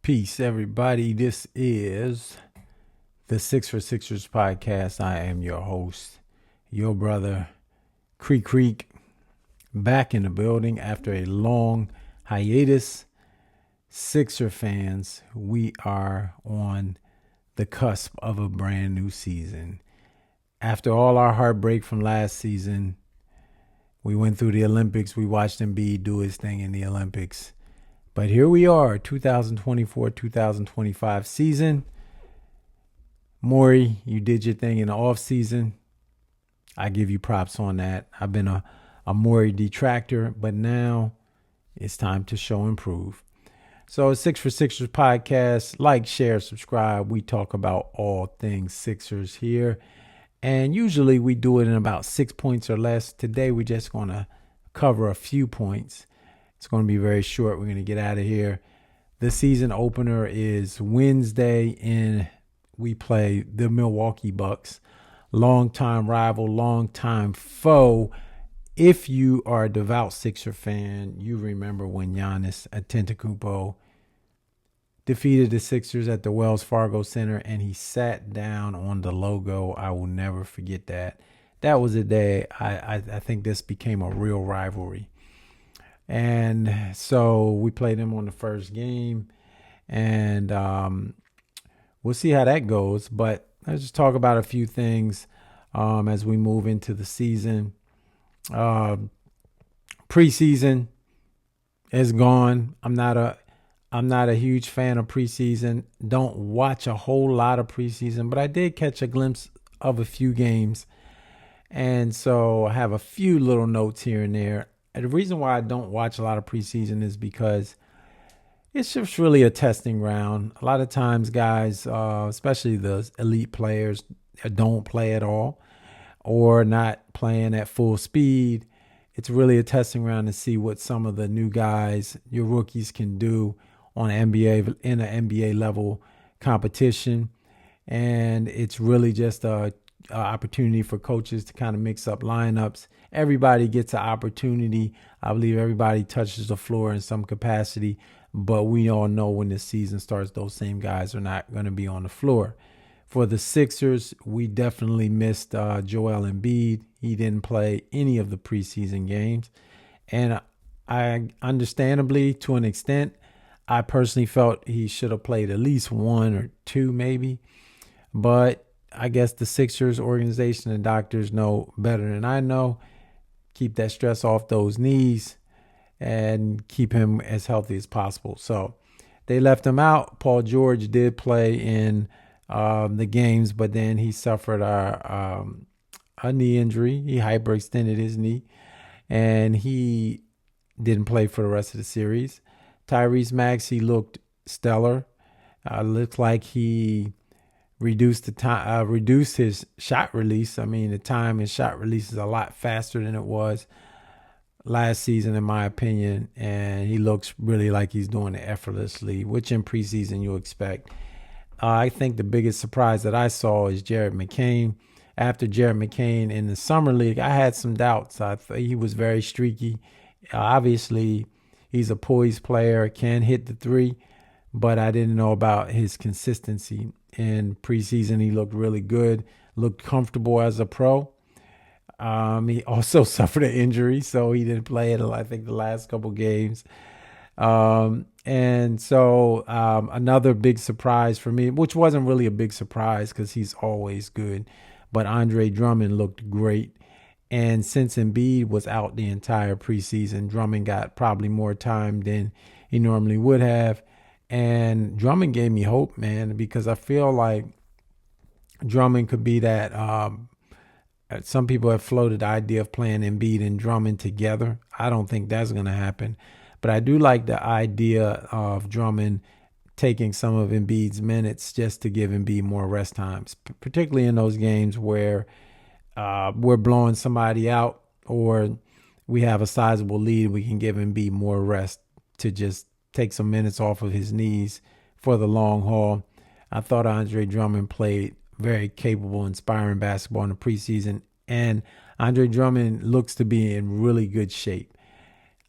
Peace, everybody. This is the Six for Sixers podcast. I am your host, your brother, Creek, back in the building after a long hiatus. Sixer fans, we are on the cusp of a brand new season. After all our heartbreak from last season, we went through the Olympics. We watched Embiid do his thing in the Olympics. But here we are, 2024-2025 season. Morey, you did your thing in the offseason. I give you props on that. I've been a Morey detractor, but now it's time to show and prove. So, Six for Sixers podcast. Like, share, subscribe. We talk about all things Sixers here. And usually we do it in about 6 points or less. Today we're just going to cover a few points. It's going to be very short. We're going to get out of here. The season opener is Wednesday, and we play the Milwaukee Bucks. Longtime rival, longtime foe. If you are a devout Sixer fan, you remember when Giannis Antetokounmpo defeated the Sixers at the Wells Fargo Center, and he sat down on the logo. I will never forget that. That was a day I think this became a real rivalry. And so we played them on the first game, and we'll see how that goes. But let's just talk about a few things as we move into the season. Preseason is gone. I'm not a huge fan of preseason. Don't watch a whole lot of preseason, but I did catch a glimpse of a few games. And so I have a few little notes here and there. And the reason why I don't watch a lot of preseason is because it's just really a testing ground. A lot of times guys, especially the elite players, don't play at all or not playing at full speed. It's really a testing ground to see what some of the new guys, your rookies, can do on an NBA level competition. And it's really just a opportunity for coaches to kind of mix up lineups. Everybody gets an opportunity. I believe everybody touches the floor in some capacity, but we all know when the season starts, those same guys are not going to be on the floor. For the Sixers, we definitely missed Joel Embiid. He didn't play any of the preseason games. And I understandably, to an extent, I personally felt he should have played at least one or two maybe. But I guess the Sixers organization and doctors know better than I know. Keep that stress off those knees and keep him as healthy as possible. So they left him out. Paul George did play in the games, but then he suffered a knee injury. He hyperextended his knee, and he didn't play for the rest of the series. Tyrese Maxey looked stellar. Looked like he reduced his shot release. I mean, the time his shot release is a lot faster than it was last season, in my opinion. And he looks really like he's doing it effortlessly, which in preseason you expect. I think the biggest surprise that I saw is Jared McCain. After Jared McCain in the summer league, I had some doubts. I thought he was very streaky. Obviously, he's a poised player, can hit the three, but I didn't know about his consistency. In preseason, he looked really good, looked comfortable as a pro. He also suffered an injury, so he didn't play it, I think, the last couple games. And so another big surprise for me, which wasn't really a big surprise because he's always good, but Andre Drummond looked great. And since Embiid was out the entire preseason, Drummond got probably more time than he normally would have. And Drummond gave me hope, man, because I feel like Drummond could be that. Some people have floated the idea of playing Embiid and Drummond together. I don't think that's going to happen. But I do like the idea of Drummond taking some of Embiid's minutes just to give Embiid more rest times, particularly in those games where we're blowing somebody out or we have a sizable lead. We can give Embiid more rest to just take some minutes off of his knees for the long haul. I thought Andre Drummond played very capable, inspiring basketball in the preseason, and Andre Drummond looks to be in really good shape.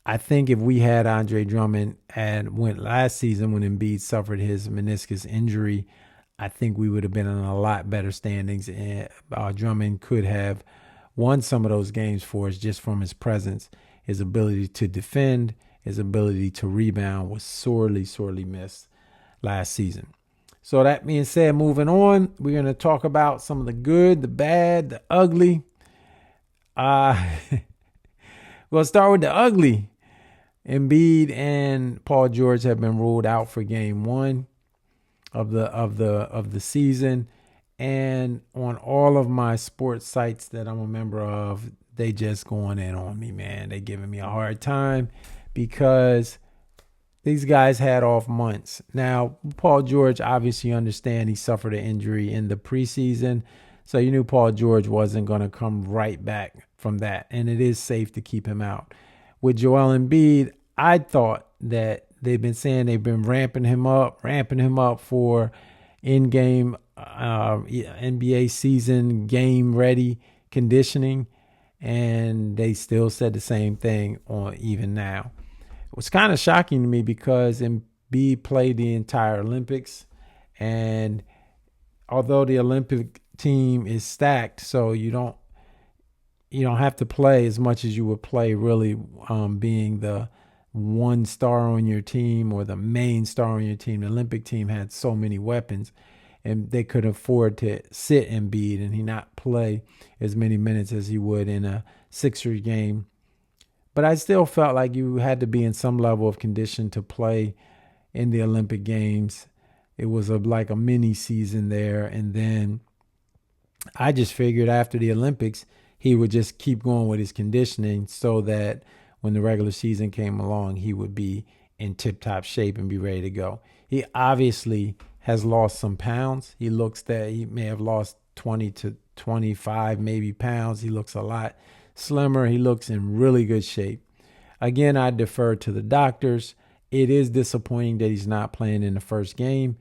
I think if we had Andre Drummond and went last season when Embiid suffered his meniscus injury, I think we would have been in a lot better standings. And Drummond could have won some of those games for us just from his presence. His ability to defend, his ability to rebound was sorely, sorely missed last season. So that being said, moving on, we're going to talk about some of the good, the bad, the ugly. We'll start with the ugly. Embiid and Paul George have been ruled out for game 1 of the season. And on all of my sports sites that I'm a member of, they just going in on me, man. They giving me a hard time because these guys had off months. Now, Paul George, obviously, you understand he suffered an injury in the preseason. So you knew Paul George wasn't going to come right back from that. And it is safe to keep him out. With Joel Embiid, I thought that they've been saying they've been ramping him up for in-game NBA season game ready conditioning. And they still said the same thing on even now. It was kind of shocking to me because Embiid played the entire Olympics. And although the Olympic team is stacked, so you don't have to play as much as you would play really being the one star on your team or the main star on your team. The Olympic team had so many weapons and they could afford to sit Embiid and he not play as many minutes as he would in a Sixers game. But I still felt like you had to be in some level of condition to play in the Olympic Games. It was like a mini season there. And then I just figured after the Olympics, he would just keep going with his conditioning so that when the regular season came along, he would be in tip-top shape and be ready to go. He obviously has lost some pounds. He looks that he may have lost 20 to 25 maybe pounds. He looks a lot slimmer. He looks in really good shape. Again, I defer to the doctors. It is disappointing that he's not playing in the first game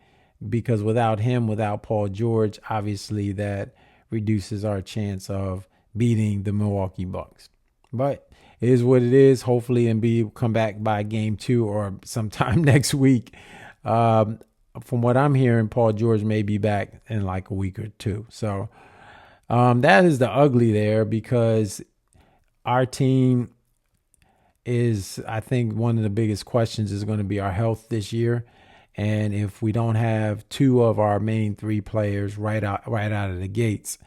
because without him, without Paul George, obviously that reduces our chance of beating the Milwaukee Bucks. But it is what it is. Hopefully Embiid will come back by game 2 or sometime next week. From what I'm hearing, Paul George may be back in like a week or 2. So that is the ugly there because our team is, I think, one of the biggest questions is going to be our health this year. And if we don't have 2 of our main 3 players right out of the gates,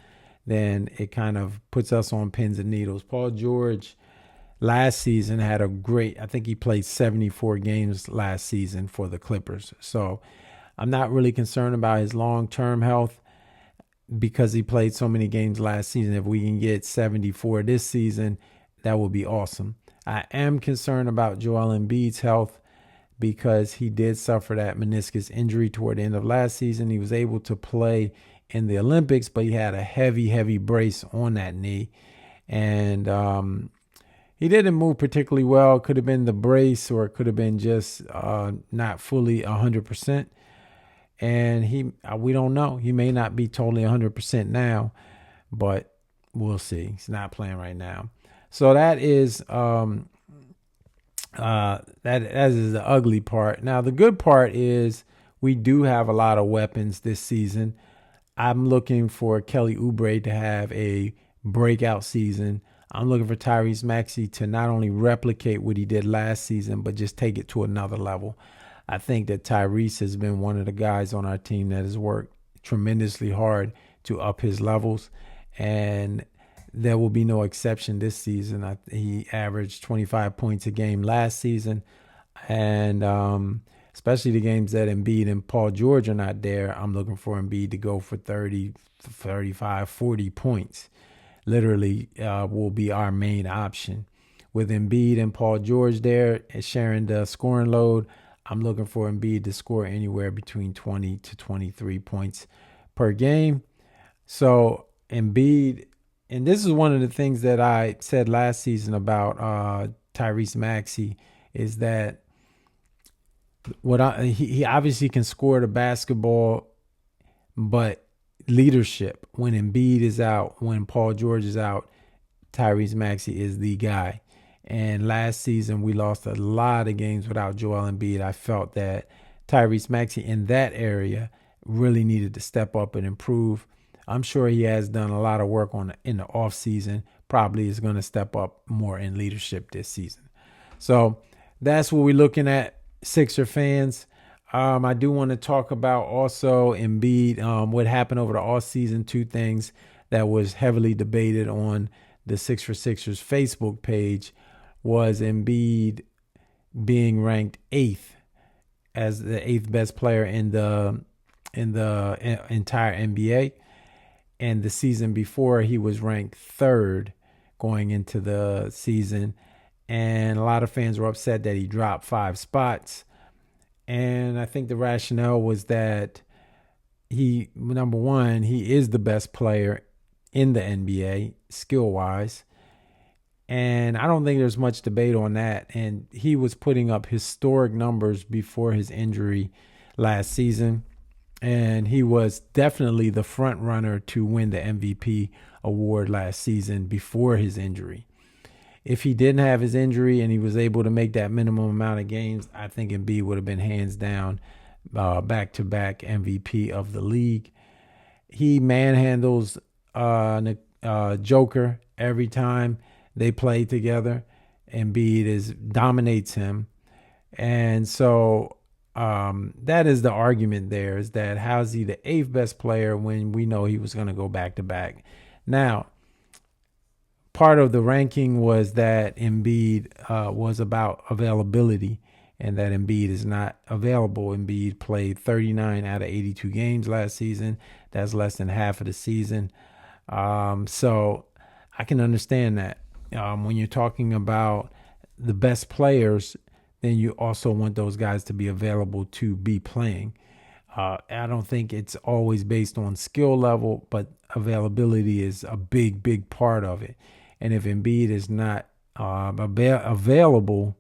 then it kind of puts us on pins and needles. Paul George last season had a great, I think he played 74 games last season for the Clippers. So I'm not really concerned about his long-term health because he played so many games last season. If we can get 74 this season, that would be awesome. I am concerned about Joel Embiid's health because he did suffer that meniscus injury toward the end of last season. He was able to play in the Olympics, but he had a heavy brace on that knee. And he didn't move particularly well. It could have been the brace or it could have been just not fully 100%. And we don't know. He may not be totally 100% now, but we'll see. He's not playing right now. So that is that is the ugly part. Now the good part is we do have a lot of weapons this season. I'm looking for Kelly Oubre to have a breakout season. I'm looking for Tyrese Maxey to not only replicate what he did last season, but just take it to another level. I think that Tyrese has been one of the guys on our team that has worked tremendously hard to up his levels, and there will be no exception this season. He averaged 25 points a game last season, and especially the games that Embiid and Paul George are not there, I'm looking for Embiid to go for 30, 35, 40 points. Literally will be our main option. With Embiid and Paul George there sharing the scoring load, I'm looking for Embiid to score anywhere between 20 to 23 points per game. So Embiid, and this is one of the things that I said last season about Tyrese Maxey, is that he obviously can score the basketball, but leadership, when Embiid is out, when Paul George is out, Tyrese Maxey is the guy. And last season, we lost a lot of games without Joel Embiid. I felt that Tyrese Maxey in that area really needed to step up and improve. I'm sure he has done a lot of work in the offseason. Probably is going to step up more in leadership this season. So that's what we're looking at, Sixer fans. I do want to talk about also Embiid, what happened over the offseason. Two things that was heavily debated on the 6for6ers Facebook page was Embiid being ranked 8th as the 8th best player in the entire NBA. And the season before, he was ranked 3rd going into the season. And a lot of fans were upset that he dropped 5 spots. And I think the rationale was that number one, he is the best player in the NBA skill-wise. And I don't think there's much debate on that. And he was putting up historic numbers before his injury last season. And he was definitely the front runner to win the MVP award last season before his injury. If he didn't have his injury and he was able to make that minimum amount of games, I think Embiid would have been hands down back-to-back MVP of the league. He manhandles Joker every time they play together. Embiid dominates him. And so that is the argument there, is that how's he the 8th best player when we know he was going to go back-to-back? Now, part of the ranking was that Embiid was about availability and that Embiid is not available. Embiid played 39 out of 82 games last season. That's less than half of the season. So I can understand that. When you're talking about the best players, then you also want those guys to be available to be playing. I don't think it's always based on skill level, but availability is a big, big part of it. And if Embiid is not available,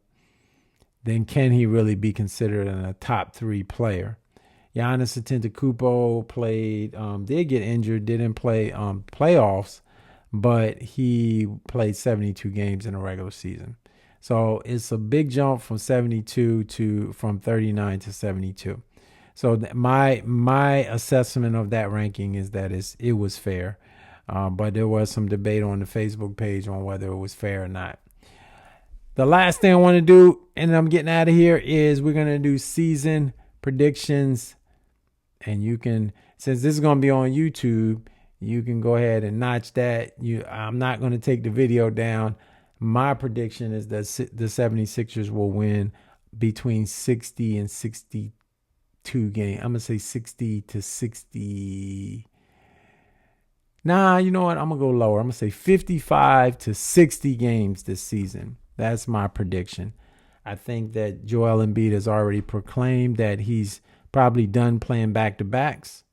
then can he really be considered a top 3 player? Giannis Antetokounmpo did get injured, didn't play playoffs, but he played 72 games in a regular season. So it's a big jump from 39 to 72. So my assessment of that ranking is that it was fair. But there was some debate on the Facebook page on whether it was fair or not. The last thing I want to do, and I'm getting out of here, is we're going to do season predictions. And you can, since this is going to be on YouTube, you can go ahead and notch that. I'm not going to take the video down. My prediction is that the 76ers will win between 60 and 62 games. I'm going to say 60 to 60. Nah, you know what? I'm going to go lower. I'm going to say 55 to 60 games this season. That's my prediction. I think that Joel Embiid has already proclaimed that he's probably done playing back-to-backs.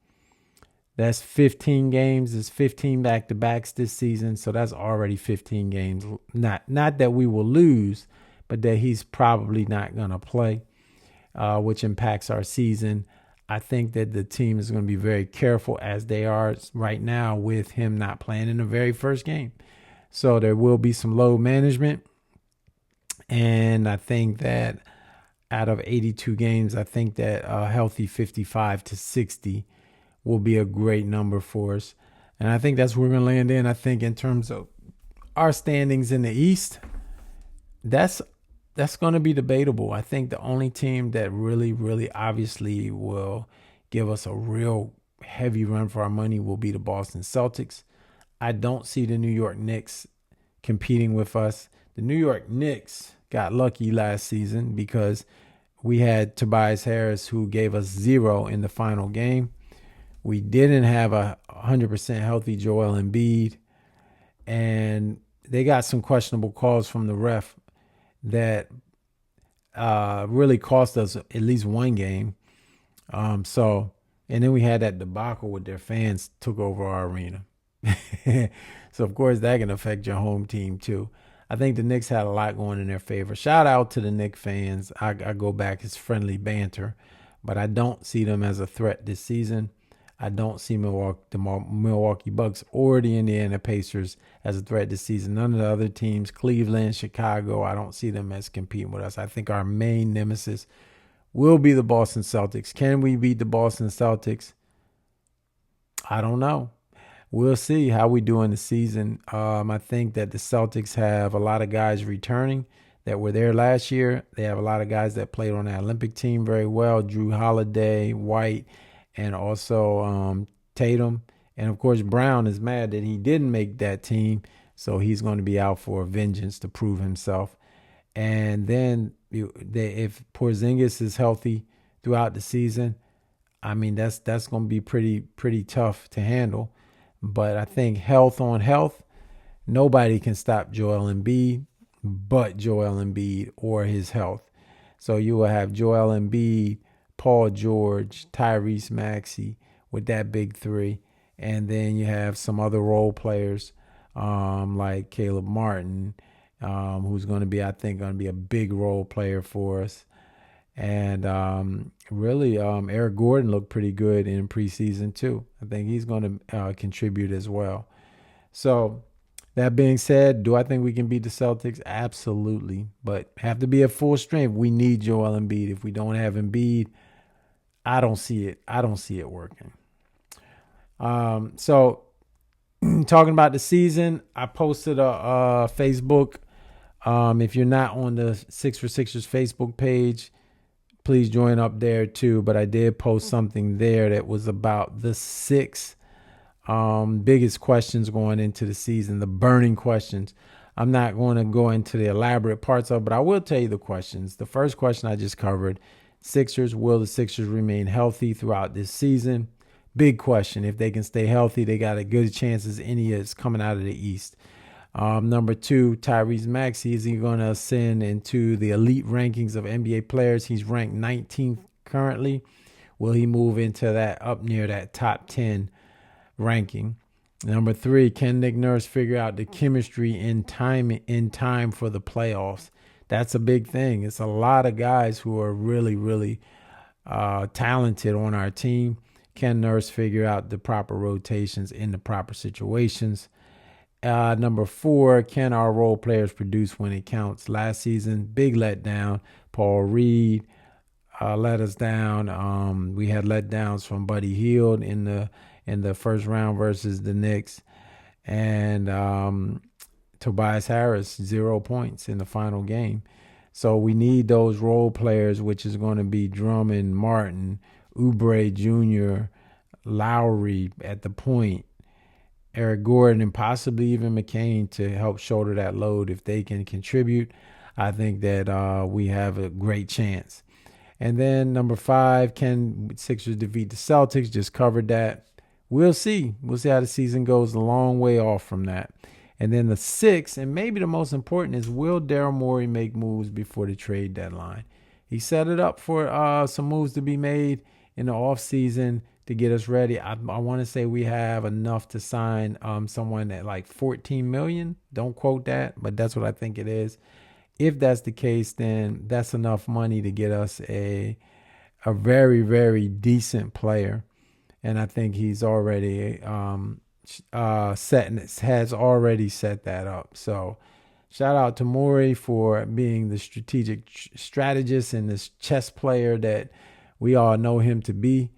That's 15 games. There's 15 back-to-backs this season, so that's already 15 games. Not that we will lose, but that he's probably not going to play, which impacts our season. I think that the team is going to be very careful, as they are right now, with him not playing in the very first game. So there will be some load management. And I think that out of 82 games, I think that a healthy 55 to 60 will be a great number for us. And I think that's where we're going to land in. I think in terms of our standings in the East, that's going to be debatable. I think the only team that really, really obviously will give us a real heavy run for our money will be the Boston Celtics. I don't see the New York Knicks competing with us. The New York Knicks got lucky last season because we had Tobias Harris, who gave us 0 in the final game. We didn't have a 100% healthy Joel Embiid, and they got some questionable calls from the ref that really cost us at least one game. And then we had that debacle with their fans took over our arena. So, of course, that can affect your home team, too. I think the Knicks had a lot going in their favor. Shout out to the Knicks fans. I go back as friendly banter, but I don't see them as a threat this season. I don't see Milwaukee Bucks or the Indiana Pacers as a threat this season. None of the other teams, Cleveland, Chicago, I don't see them as competing with us. I think our main nemesis will be the Boston Celtics. Can we beat the Boston Celtics? I don't know. We'll see how we do in the season. I think that the Celtics have a lot of guys returning that were there last year. They have a lot of guys that played on that Olympic team very well. Drew Holiday, White, and also Tatum. And, of course, Brown is mad that he didn't make that team, so he's going to be out for vengeance to prove himself. And then if Porzingis is healthy throughout the season, I mean, that's going to be pretty tough to handle. But I think health on health, nobody can stop Joel Embiid but Joel Embiid or his health. So you will have Joel Embiid, Paul George, Tyrese Maxey with that big three. And then you have some other role players like Caleb Martin, who's going to be, I think, going to be a big role player for us. And really, Eric Gordon looked pretty good in preseason too. I think he's going to contribute as well. So that being said, do I think we can beat the Celtics? Absolutely. But have to be at full strength. We need Joel Embiid. If we don't have Embiid, I don't see it. I don't see it working. So talking about the season, I posted a Facebook. If you're not on the Six for Sixers Facebook page, please join up there too. But I did post something there that was about the 6 biggest questions going into the season, the burning questions. I'm not going to go into the elaborate parts of it, but I will tell you the questions. The first question I just covered, Sixers, will the Sixers remain healthy throughout this season? Big question. If they can stay healthy, they got a good chance as any is coming out of the East. Number 2, Tyrese Maxey, is he going to ascend into the elite rankings of NBA players? He's ranked 19th currently. Will he move into that, up near that top 10 ranking? Number 3, can Nick Nurse figure out the chemistry in time for the playoffs? That's a big thing. It's a lot of guys who are really, really talented on our team. Can Nurse figure out the proper rotations in the proper situations? Number 4, can our role players produce when it counts? Last season, big letdown. Paul Reed let us down. We had letdowns from Buddy Hield in the first round versus the Knicks, and Tobias Harris 0 points in the final game. So we need those role players, which is going to be Drummond, Martin, Oubre Jr., Lowry at the point, Eric Gordon, and possibly even McCain to help shoulder that load. If they can contribute, I think that we have a great chance. And then number 5, can Sixers defeat the Celtics? Just covered that. We'll see. We'll see how the season goes. A long way off from that. And then the 6th, and maybe the most important, is will Daryl Morey make moves before the trade deadline? He set it up for some moves to be made in the offseason to get us ready. I want to say we have enough to sign someone at like $14 million. Don't quote that, but that's what I think it is. If that's the case, then that's enough money to get us a very, very decent player. And I think he's already has already set that up. So shout out to Morey for being the strategic strategist and this chess player that we all know him to be.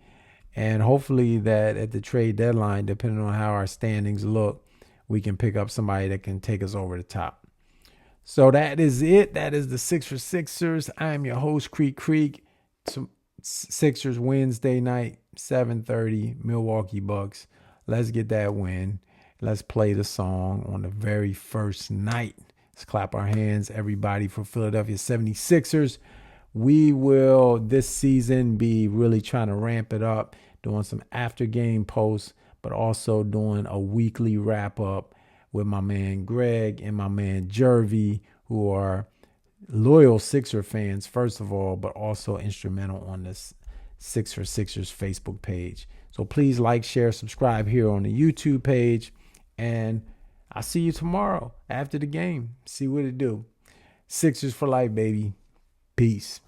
And hopefully that at the trade deadline, depending on how our standings look, we can pick up somebody that can take us over the top. So that is it. That is the 6 for Sixers. I am your host, Creek. Sixers Wednesday night, 7:30, Milwaukee Bucks. Let's get that win. Let's play the song on the very first night. Let's clap our hands, everybody, for Philadelphia 76ers. We will this season be really trying to ramp it up, doing some after game posts, but also doing a weekly wrap up with my man Greg and my man Jervy, who are loyal Sixer fans, first of all, but also instrumental on this 6 for Sixers Facebook page. So please like, share, subscribe here on the YouTube page. And I'll see you tomorrow after the game. See what it do. Sixers for life, baby. Peace.